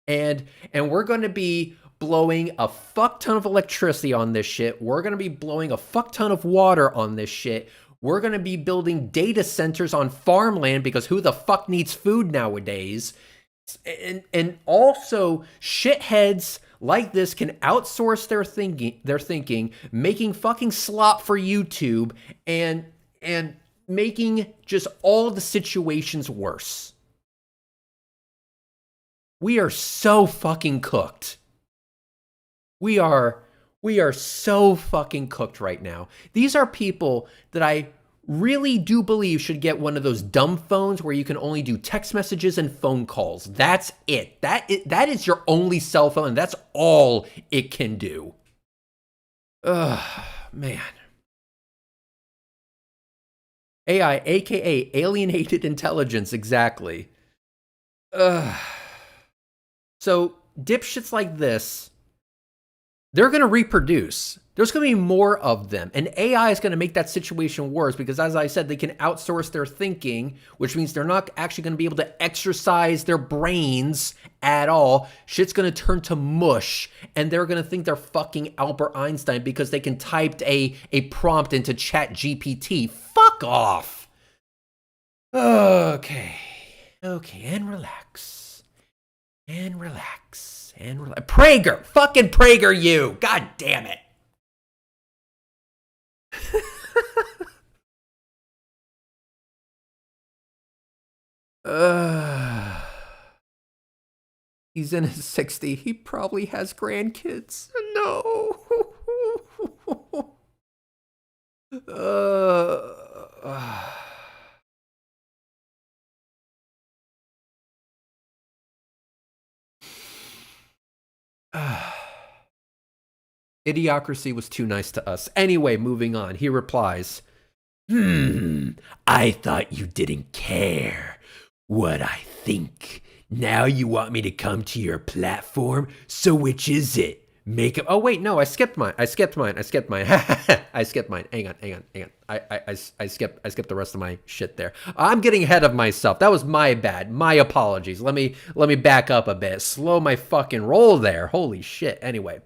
And we're going to be blowing a fuck ton of electricity on this shit. We're going to be blowing a fuck ton of water on this shit. We're going to be building data centers on farmland because who the fuck needs food nowadays? And also shitheads like this can outsource their thinking, making fucking slop for YouTube and making just all the situations worse. We are so fucking cooked. We are so fucking cooked right now. These are people that I really do believe should get one of those dumb phones where you can only do text messages and phone calls. That's it. That is your only cell phone, and that's all it can do. Ugh, man. AI, aka alienated intelligence, exactly. Ugh. So, dipshits like this, they're going to reproduce. There's going to be more of them. And AI is going to make that situation worse because, as I said, they can outsource their thinking, which means they're not actually going to be able to exercise their brains at all. Shit's going to turn to mush, and they're going to think they're fucking Albert Einstein because they can type a prompt into ChatGPT. Fuck off. Okay, and relax. And relax. Prager! Fucking Prager you! God damn it! He's in his 60s. He probably has grandkids. No! Idiocracy was too nice to us. Anyway, moving on. He replies, I thought you didn't care what I think. Now you want me to come to your platform? So which is it? Make up. Oh, wait, no, I skipped mine. I skipped mine. Hang on. I skipped the rest of my shit there. I'm getting ahead of myself. That was my bad. My apologies. Let me back up a bit. Slow my fucking roll there. Holy shit. Anyway.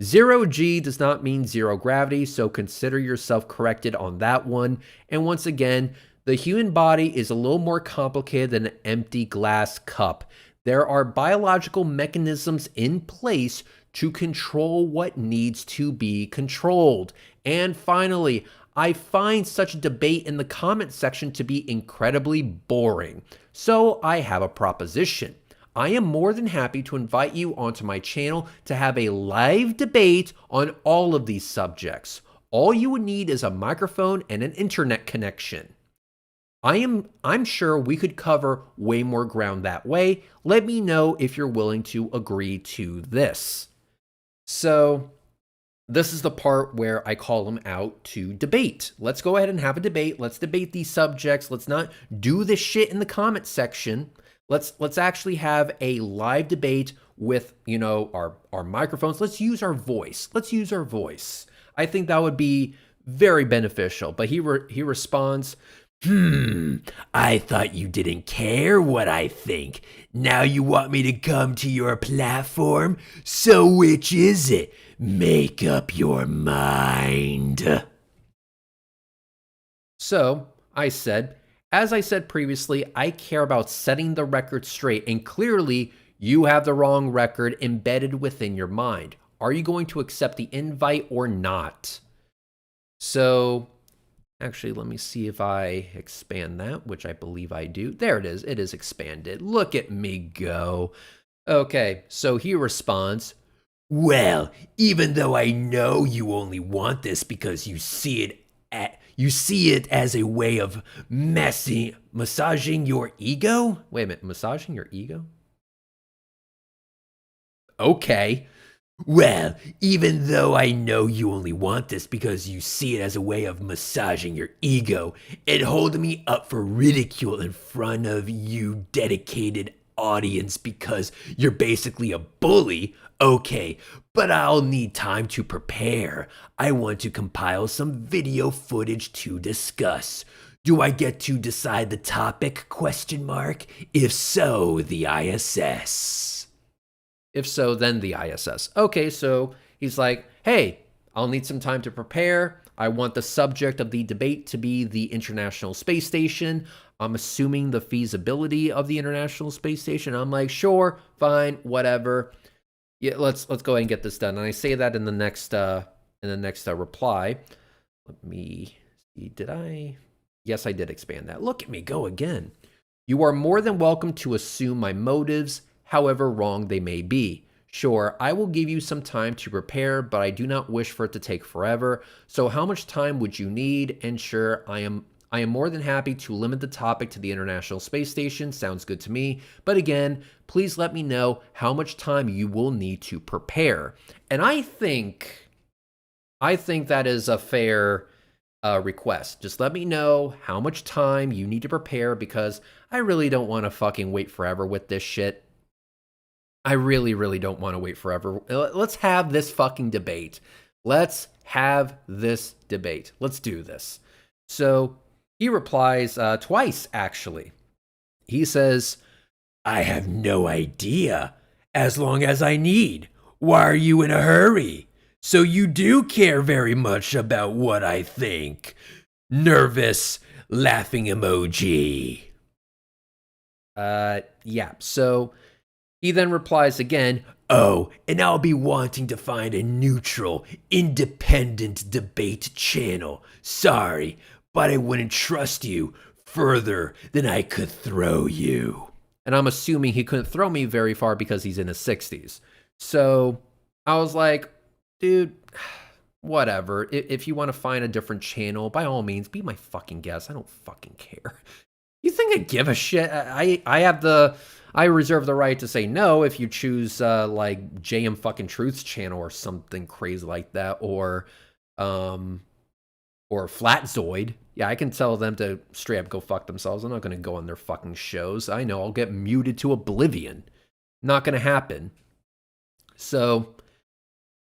0G does not mean zero gravity, so consider yourself corrected on that one. And once again, the human body is a little more complicated than an empty glass cup. There are biological mechanisms in place to control what needs to be controlled. And finally, I find such a debate in the comment section to be incredibly boring. So I have a proposition. I am more than happy to invite you onto my channel to have a live debate on all of these subjects. All you would need is a microphone and an internet connection. I'm sure we could cover way more ground that way. Let me know if you're willing to agree to this. So, this is the part where I call them out to debate. Let's go ahead and have a debate. Let's debate these subjects. Let's not do this shit in the comment section. Let's actually have a live debate with, our microphones. Let's use our voice. I think that would be very beneficial. But he responds, I thought you didn't care what I think. Now you want me to come to your platform? So which is it? Make up your mind. So I said, as I said previously, I care about setting the record straight, and clearly you have the wrong record embedded within your mind. Are you going to accept the invite or not? So, actually, let me see if I expand that, which I believe I do. There it is. It is expanded. Look at me go. Okay, so he responds, well, even though I know you only want this because you see it you see it as a way of massaging your ego? Wait a minute, massaging your ego? Okay. Well, even though I know you only want this because you see it as a way of massaging your ego and holding me up for ridicule in front of you dedicated audience because you're basically a bully, okay, but I'll need time to prepare. I want to compile some video footage to discuss. Do I get to decide the topic? Question mark. If so, the ISS. If so, then the ISS. Okay, so he's like, hey, I'll need some time to prepare. I want the subject of the debate to be the International Space Station. I'm assuming the feasibility of the International Space Station. I'm like, sure, fine, whatever. Yeah, let's go ahead and get this done. And I say that in the next reply. Let me see. Did I? Yes, I did expand that. Look at me go again. You are more than welcome to assume my motives, however wrong they may be. Sure, I will give you some time to prepare, but I do not wish for it to take forever. So how much time would you need? And sure, I am more than happy to limit the topic to the International Space Station. Sounds good to me. But again, please let me know how much time you will need to prepare. And I think that is a fair request. Just let me know how much time you need to prepare because I really don't want to fucking wait forever with this shit. I really, really don't want to wait forever. Let's have this fucking debate. Let's have this debate. Let's do this. So he replies twice, actually. He says, I have no idea. As long as I need. Why are you in a hurry? So you do care very much about what I think. Nervous laughing emoji. Yeah, so he then replies again, oh, and I'll be wanting to find a neutral, independent debate channel. Sorry, but I wouldn't trust you further than I could throw you. And I'm assuming he couldn't throw me very far because he's in his 60s. So I was like, dude, whatever. If you want to find a different channel, by all means, be my fucking guest. I don't fucking care. You think I give a shit? I reserve the right to say no if you choose like JM fucking Truth's channel or something crazy like that, or Flatzoid. Yeah, I can tell them to straight up go fuck themselves. I'm not going to go on their fucking shows. I know I'll get muted to oblivion. Not going to happen. So,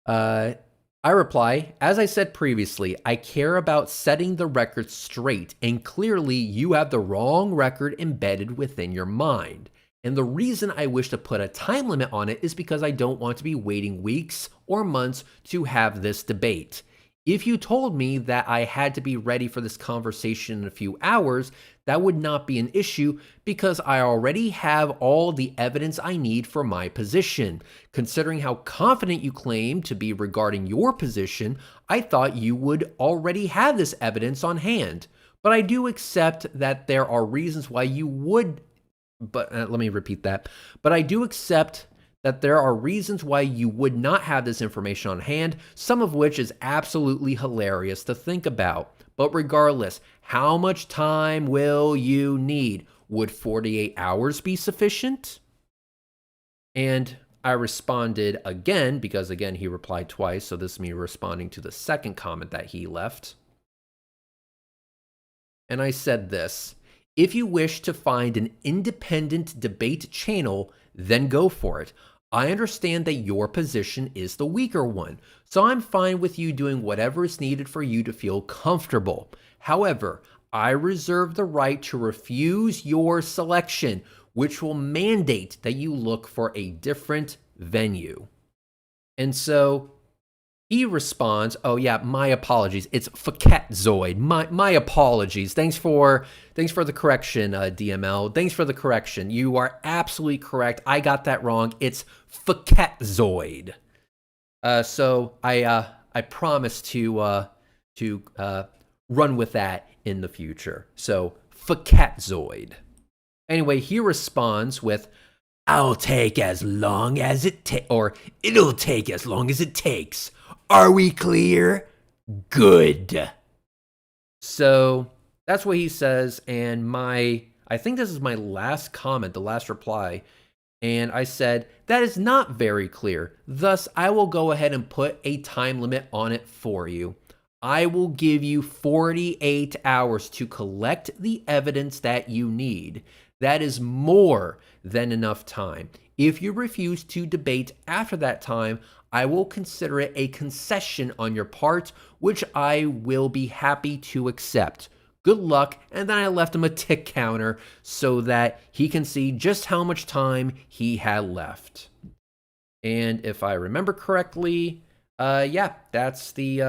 I reply, as I said previously, I care about setting the record straight, and clearly you have the wrong record embedded within your mind. And the reason I wish to put a time limit on it is because I don't want to be waiting weeks or months to have this debate. If you told me that I had to be ready for this conversation in a few hours, that would not be an issue because I already have all the evidence I need for my position. Considering how confident you claim to be regarding your position, I thought you would already have this evidence on hand. But I do accept that there are reasons why you would. Let me repeat that. But I do accept that there are reasons why you would not have this information on hand, some of which is absolutely hilarious to think about. But regardless, how much time will you need? Would 48 hours be sufficient? And I responded again, because again, he replied twice, so this is me responding to the second comment that he left. And I said this: if you wish to find an independent debate channel, then go for it. I understand that your position is the weaker one, so I'm fine with you doing whatever is needed for you to feel comfortable. However, I reserve the right to refuse your selection, which will mandate that you look for a different venue. And so he responds, oh yeah, my apologies. It's Faketzoid. My apologies. Thanks for the correction, DML. Thanks for the correction. You are absolutely correct. I got that wrong. It's Faketzoid. So I promise to run with that in the future. So Faketzoid. Anyway, he responds with, I'll take as long as it takes, or it'll take as long as it takes. Are we clear? Good. So that's what he says. And I think this is my last comment, the last reply. And I said, that is not very clear. Thus, I will go ahead and put a time limit on it for you. I will give you 48 hours to collect the evidence that you need. That is more than enough time. If you refuse to debate after that time, I will consider it a concession on your part, which I will be happy to accept. Good luck. And then I left him a tick counter so that he can see just how much time he had left. And if I remember correctly, yeah, that's the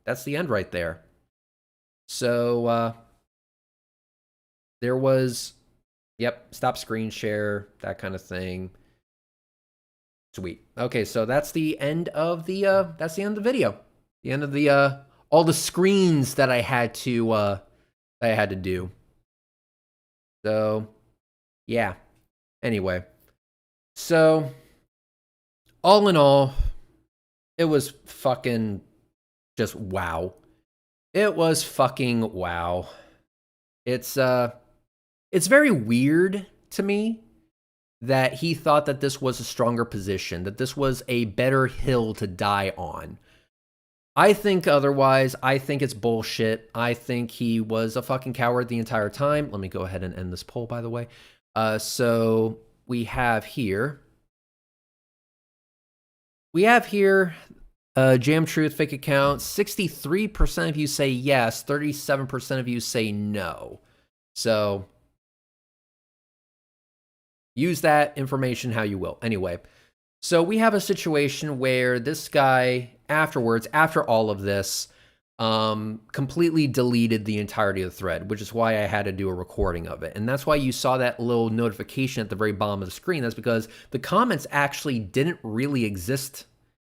end right there. So there was, yep, stop screen share, that kind of thing. Sweet. Okay, so that's the end of the video. The end of the all the screens that I had to do. So, yeah. Anyway, so all in all, it was fucking just wow. It was fucking wow. It's very weird to me that he thought that this was a stronger position, that this was a better hill to die on. I think otherwise. I think it's bullshit. I think he was a fucking coward the entire time. Let me go ahead and end this poll, by the way. So we have here. Jam Truth fake account. 63% of you say yes. 37% of you say no. So use that information how you will. Anyway, so we have a situation where this guy afterwards, after all of this, completely deleted the entirety of the thread, which is why I had to do a recording of it. And that's why you saw that little notification at the very bottom of the screen. That's because the comments actually didn't really exist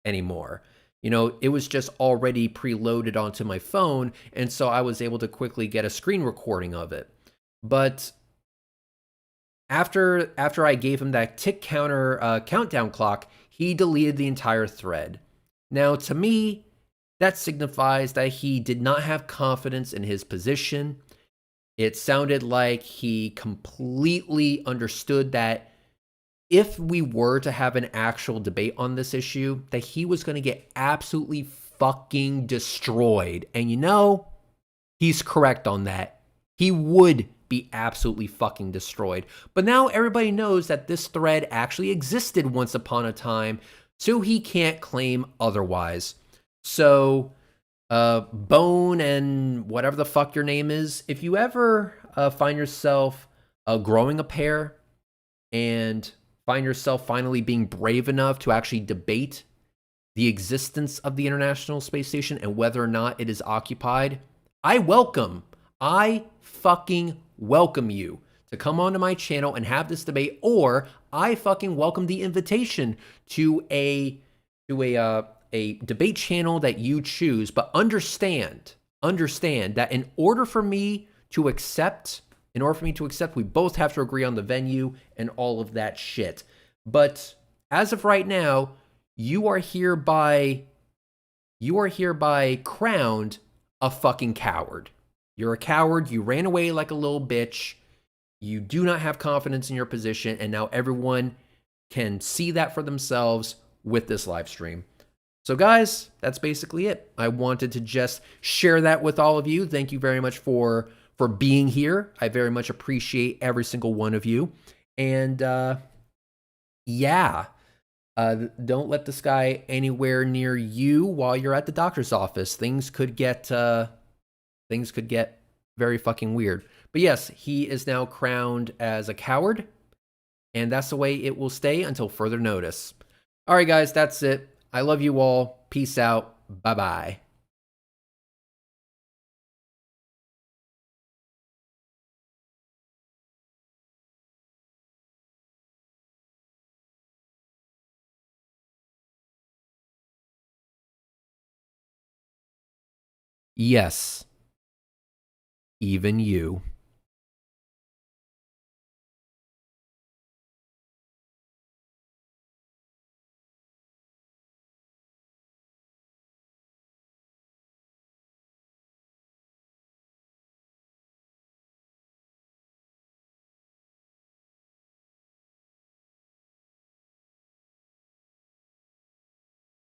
anymore. You know, it was just already preloaded onto my phone, and so I was able to quickly get a screen recording of it. But after I gave him that tick counter countdown clock, he deleted the entire thread. Now, to me, that signifies that he did not have confidence in his position. It sounded like he completely understood that if we were to have an actual debate on this issue, that he was going to get absolutely fucking destroyed. And you know, he's correct on that. He would be absolutely fucking destroyed. But now everybody knows that this thread actually existed once upon a time, so he can't claim otherwise. So, Bone and whatever the fuck your name is, if you ever find yourself growing a pair and find yourself finally being brave enough to actually debate the existence of the International Space Station and whether or not it is occupied, I fucking welcome you to come onto my channel and have this debate, or I fucking welcome the invitation to a debate channel that you choose. But understand that in order for me to accept, we both have to agree on the venue and all of that shit. But as of right now, you are hereby crowned a fucking coward. You're a coward. You ran away like a little bitch. You do not have confidence in your position, and now everyone can see that for themselves with this live stream. So guys, that's basically it. I wanted to just share that with all of you. Thank you very much for being here. I very much appreciate every single one of you. And yeah, don't let this guy anywhere near you while you're at the doctor's office. Things could get very fucking weird. But yes, he is now crowned as a coward, and that's the way it will stay until further notice. All right, guys, that's it. I love you all. Peace out. Bye-bye. Yes, even you.